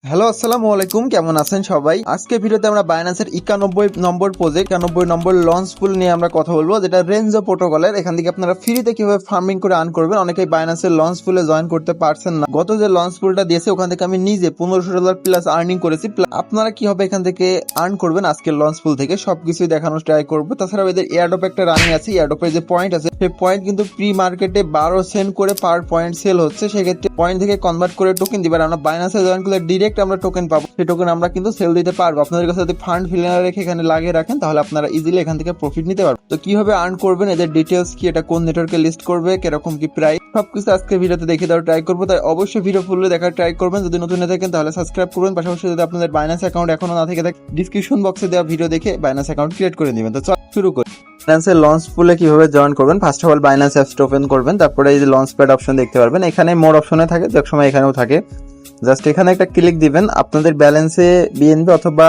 Hello, আসসালামু আলাইকুম। কেমন আছেন সবাই? আজকে ভিডিওতে আমরা বাইন্যান্সের 91 নম্বর প্রজেক্ট 91 নম্বর লঞ্চ পুল নিয়ে আমরা কথা বলবো, যেটা রেঞ্জো প্রোটোকলের। এখান থেকে আপনারা ফ্রিতে কিভাবে ফার্মিং করে আর্ন করবেন। অনেকেই বাইন্যান্সের লঞ্চ পুলে জয়েন করতে পারছেন না। গত যে লঞ্চ পুলটা দিয়েছে ওখান থেকে আমি নিজে $1500 প্লাস আর্নিং করেছি। আপনারা কিভাবে এখান থেকে আর্ন করবেন আজকের লঞ্চ পুল থেকে সবকিছুই দেখানোর ট্রাই করবো। তাছাড়াও এদের এয়ারড্রপ একটা রানিং আছে। এয়ারড্রপের যে পয়েন্ট আছে সেই পয়েন্ট কিন্তু প্রি মার্কেটে 12 সেন্ট করে পার পয়েন্ট সেল হচ্ছে। সেক্ষেত্রে পয়েন্ট থেকে কনভার্ট করে টোকেন দিবেন। আমরা বাইন্যান্সে জয়েন করলে ডিরেক্ট আমরা টোকেন পাবো। সেই টোকেন আমরা কিন্তু সেল দিতে পারবো। আপনাদের কাছে যদি ফান্ড ফিলে না রেখে এখানে লাগিয়ে রাখেন তাহলে আপনারা ইজিলি এখান থেকে প্রফিট নিতে পারবেন। তো কিভাবে আর্ন করবেন, এদের ডিটেলস কি, এটা কোন নেটওয়ার্কে লিস্ট করবে, কিরকম কি প্রাইস, সবকিছু আজকে ভিডিওতে দেখে দেওয়ার ট্রাই করবো। তাই অবশ্যই ভিডিও ফুললে দেখার ট্রাই করবেন। যদি নতুন হয়ে থাকেন তাহলে সাবস্ক্রাইব করবেন। পাশাপাশি যদি আপনাদের বাইন্যান্স অ্যাকাউন্ট এখনো না থেকে থাকে ডিসক্রিপশন বক্সে দেওয়া ভিডিও দেখে বাইন্যান্স অ্যাকাউন্ট ক্রিয়েট করে নেবেন। তো শুরু করি। বাইন্যান্সের লঞ্চ পুলে কিভাবে জয়েন করবেন। ফার্স্ট অফ অল বাইন্যান্স অ্যাপসটা ওপেন করবেন। তারপরে এই যে লঞ্চ প্যাড অপশন দেখতে পারবেন। এখানে মোর অপশনে থাকে, এক সময় এখানেও থাকে। জাস্ট এখানে একটা ক্লিক দিবেন। আপনাদের ব্যালেন্সে বিএনবি অথবা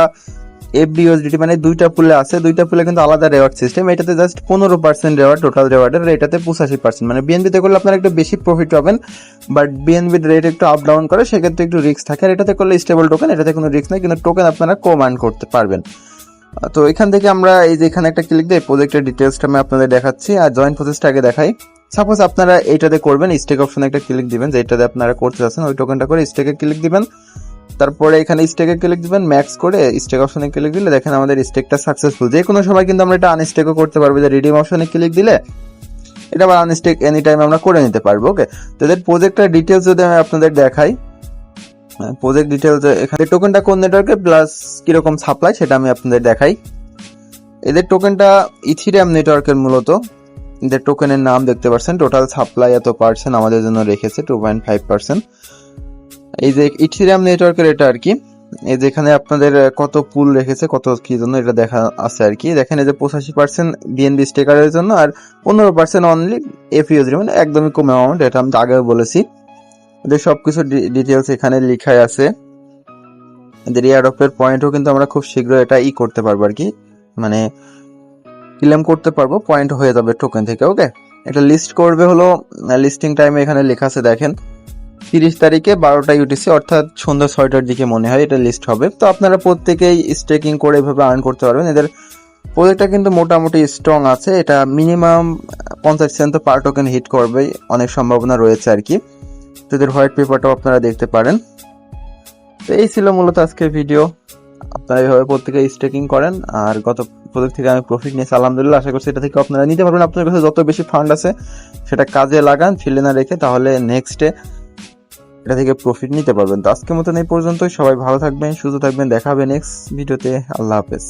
এফডিওএসডিটি মানে দুইটা পুলে আছে। দুইটা পুলে কিন্তু আলাদা রেওয়ার্ড সিস্টেম। এটাতে জাস্ট 15% রেওয়ার্ড টোটাল রেওয়ার্ডের, এটাতে 85%। মানে বিএনবিতে করলে আপনারা একটু বেশি প্রফিট পাবেন, বাট বিএনবির রেট একটু আপ ডাউন করে, সেক্ষেত্রে একটু রিস্ক থাকে। আর এটাতে করলে স্টেবল টোকেন, এটাতে কোনো রিস্ক নেই, কিন্তু টোকেন আপনারা কম আর্ন করতে পারবেন। তো এখান থেকে আমরা এই যে এখানে একটা ক্লিক দিয়ে প্রজেক্টের ডিটেলসটা আমি আপনাদের দেখাচ্ছি। আর জয়েন প্রসেসটা আগে দেখাই। সাপোজ আপনারা এইটাতে করবেন, স্টেক অপশনে একটা ক্লিক দিবেন, যেটাতে আপনারা করতে চাচ্ছেন ওই টোকেনটা করে স্টেকে ক্লিক দিবেন। তারপরে এখানে স্টেকে ক্লিক দিবেন, ম্যাক্স করে স্টেক অপশনে ক্লিক দিলে দেখেন আমাদের স্টেকটা সাকসেসফুল। যে কোনো সময় কিন্তু আমরা এটা আনস্টেকও করতে পারবো। যে রিডিম অপশনে ক্লিক দিলে এটা আবার আনস্টেক এনি টাইম আমরা করে নিতে পারবো। ওকে, তো এদের প্রজেক্টের ডিটেলস যদি আমি আপনাদের দেখাই, প্রজেক্ট ডিটেলস এখানে টোকেনটা কোন নেটওয়ার্কে প্লাস কিরকম সাপ্লাই সেটা আমি আপনাদের দেখাই। এদের টোকেনটা ইথিরিয়াম নেটওয়ার্কের মূলত। এদের টোকেনের নাম দেখতে পাচ্ছেন, টোটাল সাপ্লাই এত পার্সেন্ট আমাদের জন্য রেখেছে 2.5%। এই যে ইথিরিয়াম নেটওয়ার্কের এটা আর কি। এই যেখানে আপনাদের কত পুল রেখেছে, কত কি জন্য এটা দেখা আছে আর কি। দেখেন এই যে 85% বিএনবি স্টেকারের জন্য আর 15% অনলি এফইউএসডি, মানে একদমই কম অ্যামাউন্ট। এটা আমি আগেও বলেছি। এদের সবকিছু ডিটেলস এখানে লেখাই আছে। এদের এয়ারড্রপের পয়েন্টও কিন্তু আমরা খুব শীঘ্র এটা করতে পারবো আর কি, মানে ক্লেম করতে পারবো, পয়েন্ট হয়ে যাবে টোকেন থেকে। ওকে, এটা লিস্ট করবে হলো লিস্টিং টাইমে এখানে লেখা আছে দেখেন 30 তারিখে 12টা ইউটিসি, অর্থাৎ সন্ধ্যা 6টার দিকে মনে হয় এটা লিস্ট হবে। তো আপনারা প্রত্যেকেই স্টেকিং করে এভাবে আর্ন করতে পারবেন। এদের প্রজেক্টটা কিন্তু মোটামুটি স্ট্রং আছে। এটা মিনিমাম 50 সেন্ট তো পার টোকেন হিট করবে, অনেক সম্ভাবনা রয়েছে আর কি। তো এদের হোয়াইট পেপারটাও আপনারা দেখতে পারেন। তো এই ছিল মূলত আজকের ভিডিও। আপনারা এইভাবে প্রত্যেকে স্টেকিং করেন। আর গত প্রজেক্ট থেকে আমি প্রফিট নিয়েছি আলহামদুলিল্লাহ। আশা করছি এটা থেকে আপনারা নিতে পারবেন। আপনার কাছে যত বেশি ফান্ড আছে সেটা কাজে লাগান, ফেলে না রেখে, তাহলে নেক্সটে এটা থেকে প্রফিট নিতে পারবেন। তো আজকের মতন এই পর্যন্তই। সবাই ভালো থাকবেন, সুস্থ থাকবেন। দেখা হবে নেক্সট ভিডিওতে। আল্লাহ হাফেজ।